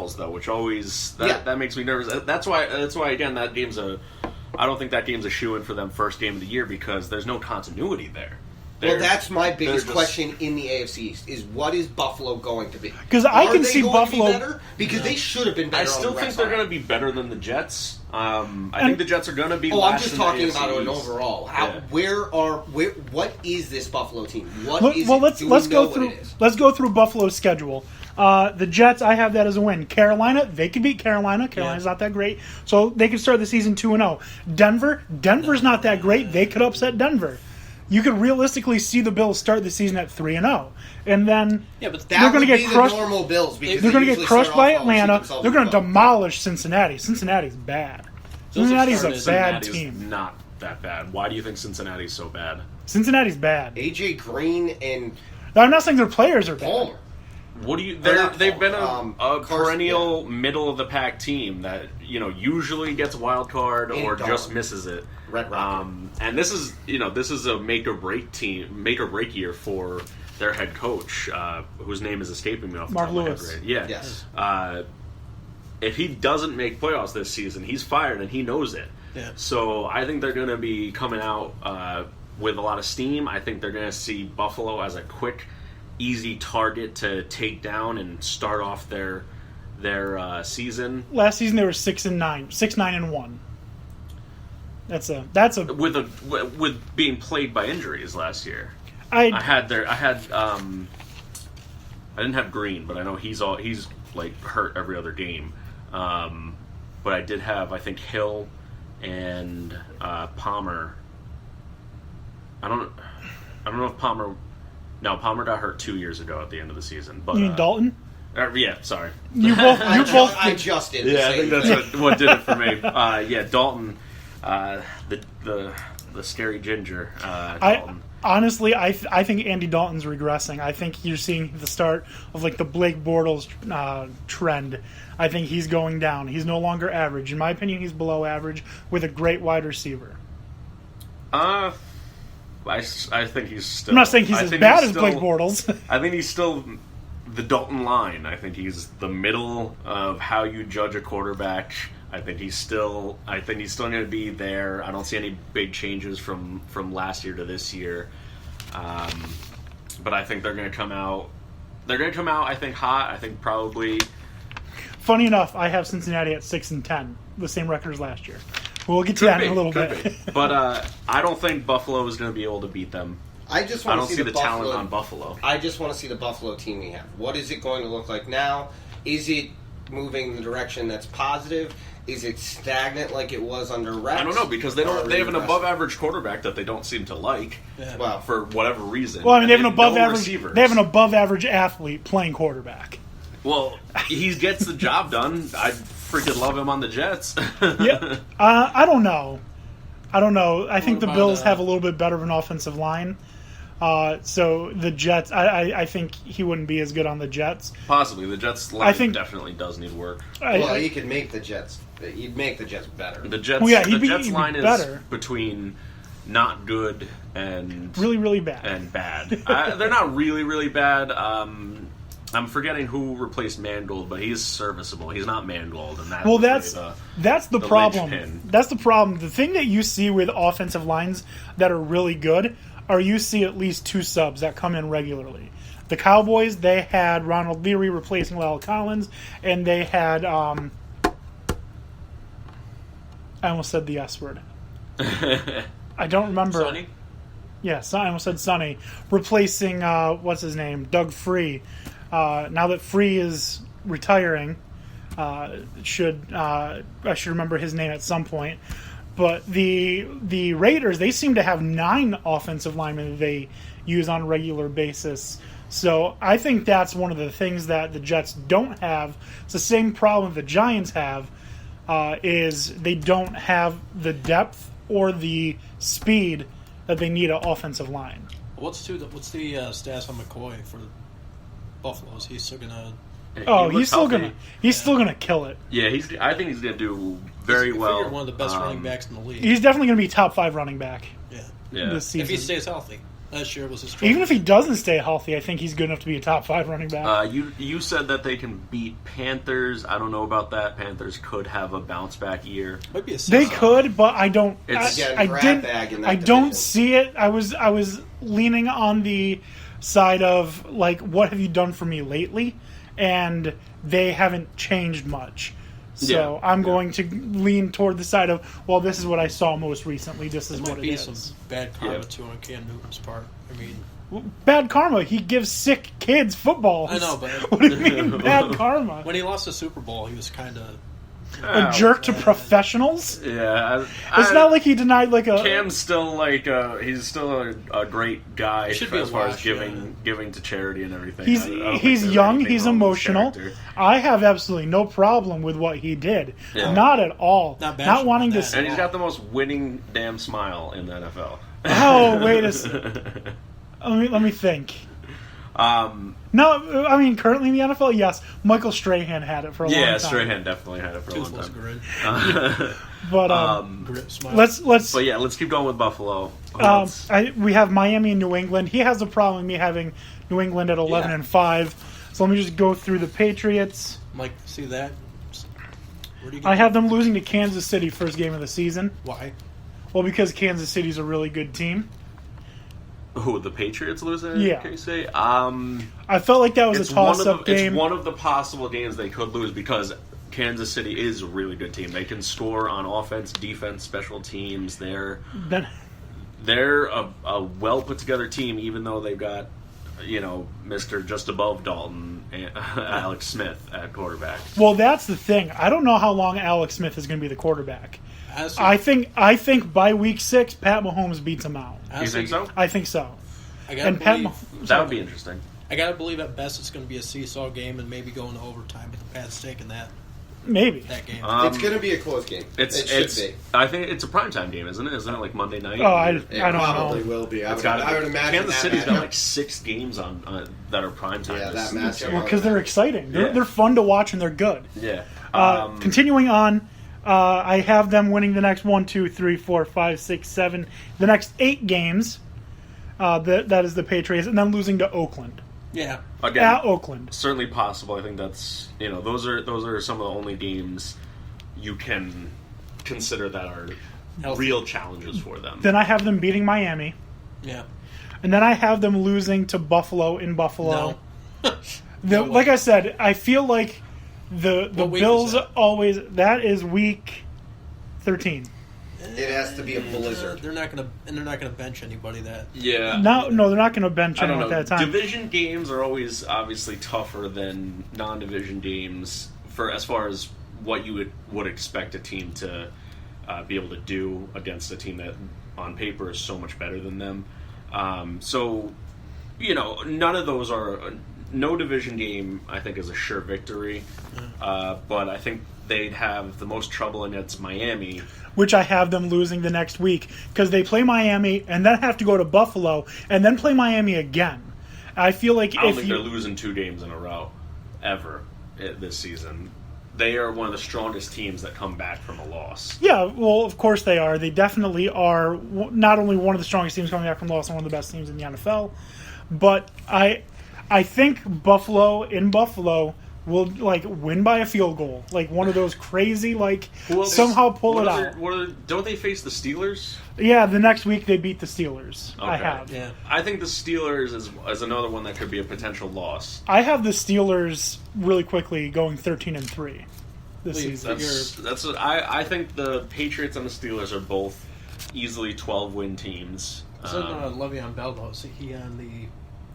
Bills though, which always that makes me nervous. That's why again I don't think that game's a shoo-in for them first game of the year because there's no continuity there. Well, that's my biggest question in the AFC East is what is Buffalo going to be? Because I can see Buffalo be better? Because they should have been better. I still think they're going to be better than the Jets. I think the Jets are going to be. Oh, I'm just talking about it overall. What is this Buffalo team? Let's go through Buffalo's schedule. The Jets, I have that as a win. Carolina, they could beat Carolina. Carolina's not that great, so they could start the season 2-0. Denver's not that great. They could upset Denver. You could realistically see the Bills start the season at 3-0, and then they're going to get crushed. The normal Bills because they're going to get crushed by Atlanta. They're going to demolish Cincinnati. Cincinnati's bad. Cincinnati's a bad team. Not that bad. Why do you think Cincinnati's so bad? Cincinnati's bad. AJ Green and I'm not saying their players are bad. Palmer. What do you? They've been a perennial middle of the pack team that usually gets a wild card or just misses it. And this is a make or break year for their head coach, whose name is escaping me off the top of my head. Right? Yeah. Yes. If he doesn't make playoffs this season, he's fired and he knows it. Yeah. So I think they're going to be coming out with a lot of steam. I think they're going to see Buffalo as a quick, easy target to take down and start off their season. Last season they were 6-9-1. That's a with being plagued by injuries last year. I didn't have Green, but I know he's like hurt every other game. But I did have I think Hill and Palmer. I don't know if Palmer. No, Palmer got hurt 2 years ago at the end of the season. But you mean Dalton? Yeah, sorry. I just did. I think that's what did it for me. Dalton, the scary ginger. Dalton. Honestly, I think Andy Dalton's regressing. I think you're seeing the start of like the Blake Bortles trend. I think he's going down. He's no longer average. In my opinion, he's below average with a great wide receiver. I think he's still... I'm not saying he's as bad as Blake Bortles. I think he's still the Dalton line. I think he's the middle of how you judge a quarterback. I think he's still going to be there. I don't see any big changes from last year to this year. But I think they're going to come out. They're going to come out. I think hot. I think probably. Funny enough, I have Cincinnati at 6-10, the same record as last year. We'll get to that in a little bit. But I don't think Buffalo is going to be able to beat them. I don't see the talent on Buffalo. I just want to see the Buffalo team we have. What is it going to look like now? Is it moving in the direction that's positive? Is it stagnant like it was under Rex? I don't know because they have an above-average quarterback that they don't seem to like. Yeah. Well, for whatever reason. Well, I mean, they have an above-average. They have an above-average athlete playing quarterback. Well, he gets the job done. I freaking love him on the Jets. Yeah, I don't know. I think the Bills have a little bit better of an offensive line. So the Jets, I think he wouldn't be as good on the Jets. Possibly. The Jets line definitely does need work. He could make the Jets. He'd make the Jets better. The Jets, Jets line is better. Between not good and really, really bad. And bad. They're not really, really bad. I'm forgetting who replaced Mangold, but he's serviceable. He's not Mangold, and that's the problem. Linchpin. That's the problem. The thing that you see with offensive lines that are really good are you see at least two subs that come in regularly. The Cowboys, they had Ronald Leary replacing Lyle Collins, and they had I almost said the S word. I don't remember. Sonny? Yes, I almost said Sonny. Replacing, what's his name? Doug Free. Now that Free is retiring, I should remember his name at some point. But the Raiders, they seem to have 9 offensive linemen that they use on a regular basis. So I think that's one of the things that the Jets don't have. It's the same problem the Giants have, is they don't have the depth or the speed that they need an offensive line. What's the stats on McCoy for Buffalo? Is he still gonna? He's still gonna kill it. Yeah, I think he's gonna do very well. One of the best running backs in the league. He's definitely gonna be top 5 running back. Yeah. This season. If he stays healthy. Last year was his Even if he doesn't stay healthy, I think he's good enough to be a top 5 running back. You said that they can beat Panthers. I don't know about that. Panthers could have a bounce back year. Might be a They could, but I don't. Again, I grab bag in that I don't division. see it. I was leaning on the side of like, what have you done for me lately? And they haven't changed much. So Yeah. I'm going to lean toward the side of, well, this is what I saw most recently. This is There what might it be is. some bad karma Yeah. too on Cam Newton's part. I mean, Bad karma. He gives sick kids footballs. I know, but What do you mean bad karma? when he lost the Super Bowl, he was kind of. A jerk to professionals? Yeah, It's not like he denied like a. Cam's still like he's still a great guy Should be as a far as wash, giving to charity and everything. He's I don't think he's there's young. anything He's wrong with his emotional. character. I have absolutely no problem with what he did. Yeah. Not at all. Not bashing wanting on to. that. And he's got the most winning damn smile in the NFL. Oh, wait a second. Let me think. No, I mean currently in the NFL, yes. Michael Strahan had it for a long time. Strahan definitely had it for a long Toothless time. grin. But Grit smile. let's. But yeah, let's keep going with Buffalo. Who else? We have Miami and New England. He has a problem with me having New England at 11-5. So let me just go through the Patriots. Mike, see that? Where do you get I have them losing to Kansas City first game of the season. Why? Well, because Kansas City's a really good team. Who, the Patriots losing? Yeah. Can you say? I felt like that was It's a one of toss-up the, game. It's one of the possible games they could lose because Kansas City is a really good team. They can score on offense, defense, special teams. They're a well put together team, even though they've got Mr. Just Above Dalton, Alex Smith at quarterback. Well, that's the thing. I don't know how long Alex Smith is going to be the quarterback. Honestly, I think by week 6, Pat Mahomes beats him out. You think so? I think so. I gotta And Pat believe, That would be interesting. I gotta believe at best it's going to be a seesaw game and maybe going to overtime. But the Pats taking that Maybe. game. It's going to be a close game. It should be. I think it's a primetime game, isn't it? Isn't it like Monday night? Oh, I It don't probably know. will be. I It's would, gotta I would be. imagine Kansas that City's got matchup- like 6 games on that are primetime. Yeah, that This- matchup. Well, because they're exciting. Yeah. They're fun to watch and they're good. Yeah. Continuing on, I have them winning the next 1, 2, 3, 4, 5, 6, 7, the next 8 games. That is the Patriots, and then losing to Oakland. Yeah. Again, At Oakland. certainly possible. I think that's those are some of the only games you can consider that are Healthy. real challenges for them. Then I have them beating Miami. Yeah. And then I have them losing to Buffalo in Buffalo. No. Like I said, I feel like the What week Bills is that? always... That is week 13. It has to be a blizzard. They're not gonna bench anybody that. Yeah. No, they're not going to bench I don't anyone know. at that time. Division games are always obviously tougher than non-division games for as far as what you would expect a team to be able to do against a team that on paper is so much better than them. So none of those are. No division game, I think, is a sure victory. But I think they'd have the most trouble against Miami. Which I have them losing the next week. Because they play Miami, and then have to go to Buffalo, and then play Miami again. I feel like I don't if think you... they're losing 2 games in a row, ever, this season. They are one of the strongest teams that come back from a loss. Yeah, well, of course they are. They definitely are not only one of the strongest teams coming back from loss and one of the best teams in the NFL, but I think Buffalo will win by a field goal, like one of those crazy Who else- somehow pull what it other- out. Don't they face the Steelers? Yeah, the next week they beat the Steelers. I Okay. have. Yeah. I think the Steelers is another one that could be a potential loss. I have the Steelers really quickly going 13-3 this Please. season. I think the Patriots and the Steelers are both easily 12-win teams. So Le'Veon Bell though, is he on the?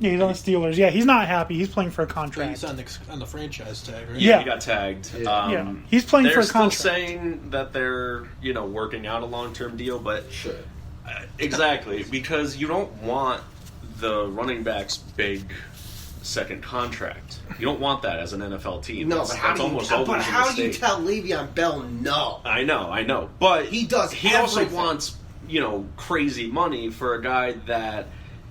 Yeah, he's on the Steelers. Yeah, he's not happy. He's playing for a He's contract. on the franchise tag, right? Yeah. He got tagged. Yeah, he's playing they're for a still contract. saying that they're working out a long-term deal, but Should. exactly because you don't want the running back's big second contract. You don't want that as an NFL team. No, That's- but how that's do you almost tell? always But a how do you mistake. tell Le'Veon Bell no? I know, but He does He also everything. wants crazy money for a guy that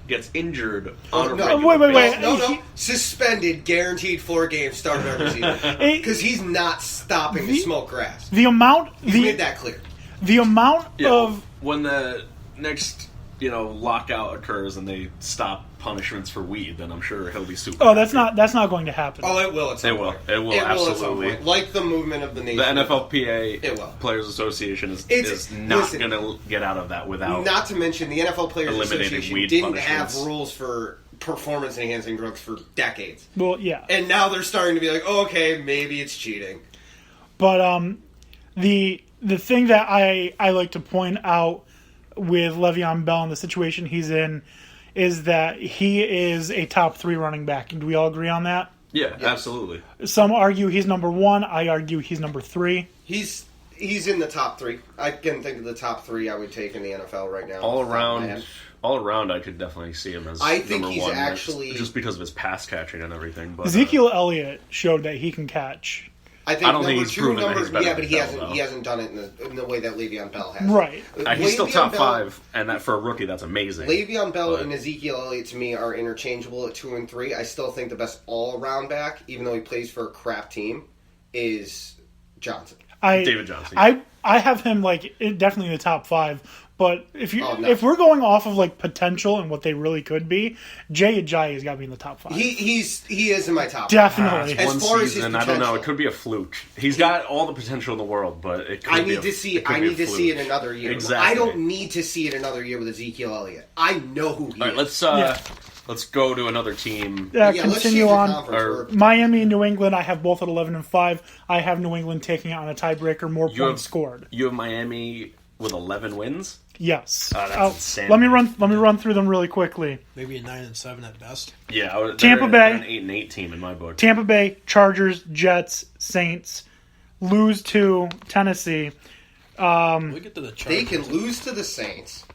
gets injured on a no. regular Wait. basis. No. Suspended, guaranteed 4 games, starting every season. Because he's not stopping to smoke grass. The amount He's made that clear. the amount Yeah, of when the next lockout occurs and they stop punishments for weed, then I'm sure he'll be super. Oh, happy. that's not going to happen. Oh, it will at some point. It will at some absolutely. point. Like the movement of the nation. The NFLPA It will. Players Association is not going to get out of that without. Not to mention the NFL Players eliminating Association weed didn't have punishments. rules for performance-enhancing drugs for decades. Well, yeah. And now they're starting to be like, oh, okay, maybe it's cheating. But the thing that I like to point out with Le'Veon Bell and the situation he's in is that he is a top 3 running back. Do we all agree on that? Yeah, absolutely. Some argue he's number 1. I argue he's number 3. He's in the top 3. I can think of the top 3 I would take in the NFL right now. All around, I could definitely see him as. I think number he's 1, actually just because of his pass catching and everything. But Ezekiel Elliott showed that he can catch. I think I don't number think he's 2, proven that he's better yeah, than but he Bell, hasn't. though. He hasn't done it in the way that Le'Veon Bell has. Right. He's still Le'Veon top Bell- 5, and that for a rookie, that's amazing. Le'Veon Bell But- and Ezekiel Elliott to me are interchangeable at 2 and 3. I still think the best all-around back, even though he plays for a crap team, is Johnson. David Johnson. I have him definitely in the top 5. But if Oh, no. if we're going off of potential and what they really could be, Jay Ajayi has got to be in the top 5. He is in my top. Definitely. As One far as his season, I don't know. potential. It could be a fluke. He's got all the potential in the world, but it could I be need a- to see. it could I be a need to see it fluke. another year. Exactly. I don't need to see it another year with Ezekiel Elliott. I know who he All right, is. let's go to another team. let's change Continue the on. conference. Or- We're- Miami and New England, I have both at 11 and 5. I have New England taking it on a tiebreaker, more You have- points scored. You have Miami with 11 wins. Yes. Oh, that's I'll- insanity. let me run through them really quickly. Maybe a 9 and 7 at best. Yeah, Tampa they're Bay. an 8-8 team in my book. Tampa Bay, Chargers, Jets, Saints, lose to Tennessee. We get to the Chargers. They can lose to the Saints.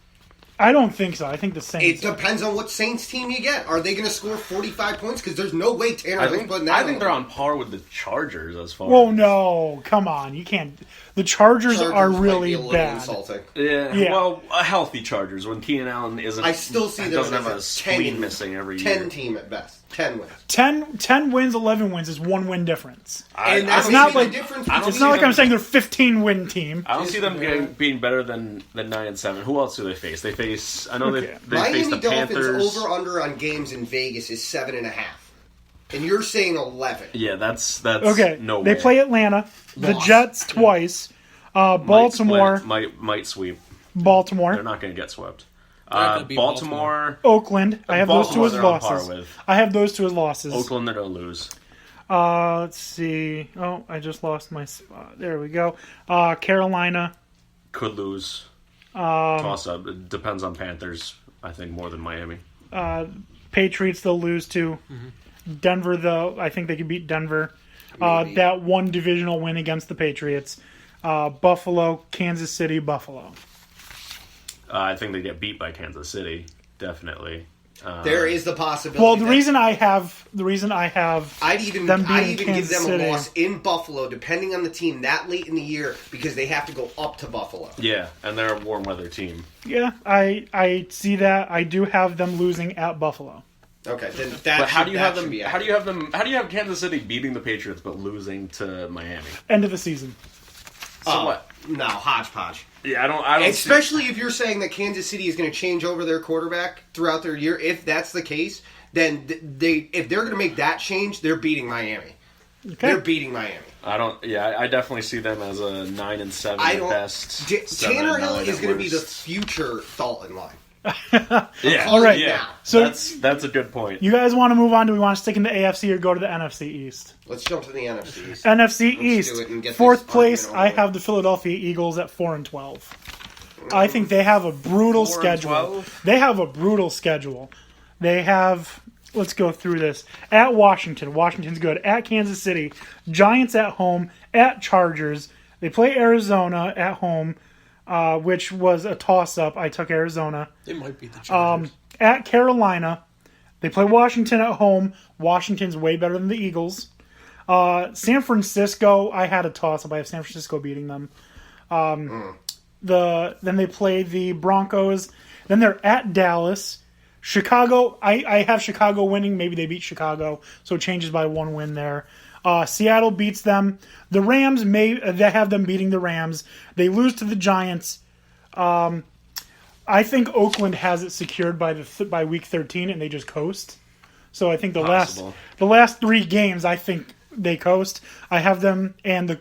I don't think so. I think the It Saints. depends on what Saints team you get. Are they going to score 45 points? Because there's no way Tanner I Hill think, putting that. I think they're on par with the Chargers as far. Whoa, as... no. Come on. You can't. The Chargers are might really be a little bad. Insulting. Yeah. Well, a healthy Chargers when Keenan Allen isn't. I still see them doesn't as have a a spleen 10 missing every 10 year. team at best. 10 wins. 10 wins, 11 wins is 1 win difference. And that's It's not maybe like- the difference I don't It's between not like them- I'm saying they're 15-win team. I don't see them being better than 9 and 7. Who else do they face? They face. I know Okay. they face the Miami Dolphins Panthers. over-under on games in Vegas is 7.5. And you're saying 11. Yeah, that's Okay. no They way. play Atlanta, the Loss. Jets twice, Baltimore, might sweep. Baltimore, They're not going to get swept. not gonna beat Baltimore, Oakland. I have those two Baltimore as they're on par losses. with. I have those two as losses. Oakland, they're going to lose. Let's see. Oh, I just lost my spot. There we go. Carolina. Could lose. Toss up. It depends on Panthers. I think more than Miami. Patriots they'll lose to. Denver though, I think they could beat Denver. Maybe. That one divisional win against the Patriots. Buffalo, Kansas City, Buffalo. I think they get beat by Kansas City. Definitely. There is the possibility. Well, the that- reason I have I'd even them beating give Kansas them City. a loss in Buffalo, depending on the team that late in the year, because they have to go up to Buffalo. Yeah, and they're a warm weather team. Yeah, I see that. I do have them losing at Buffalo. Okay, then that. But how do you that have should be them? out. How do you have them? How do you have Kansas City beating the Patriots but losing to Miami? End of the season. So what? No, hodgepodge. Yeah, I don't. Especially if you're saying that Kansas City is going to change over their quarterback throughout their year. If that's the case, then if they're going to make that change, they're beating Miami. Okay. They're beating Miami. I don't. Yeah, I definitely see them as a 9 and 7 I at don't. best. Tanner Hill 7 is at going to be the worst. future Dalton line. Yeah, All right. Yeah, So- that's a good point. You guys want to move on? Do we want to stick in the AFC or go to the NFC East? Let's jump to the NFC East. NFC Let's East, do it and get this 4th place. argument I over have the Philadelphia Eagles at 4-12. I think they have a brutal 4 and schedule. 12? They have a brutal schedule. They have. Let's go through this. At Washington, Washington's good. At Kansas City, Giants at home. At Chargers, they play Arizona at home, which was a toss-up. I took Arizona. They might beat the Chargers. At Carolina, they play Washington at home. Washington's way better than the Eagles. San Francisco, I had a toss-up. I have San Francisco beating them. Then they play the Broncos. Then they're at Dallas. Chicago, I have Chicago winning. Maybe they beat Chicago, so it changes by 1 win there. Seattle beats them. The Rams, they have them beating the Rams. They lose to the Giants. I think Oakland has it secured by week 13, and they just coast. So I think the Possible. last 3 games, I think they coast. I have them and the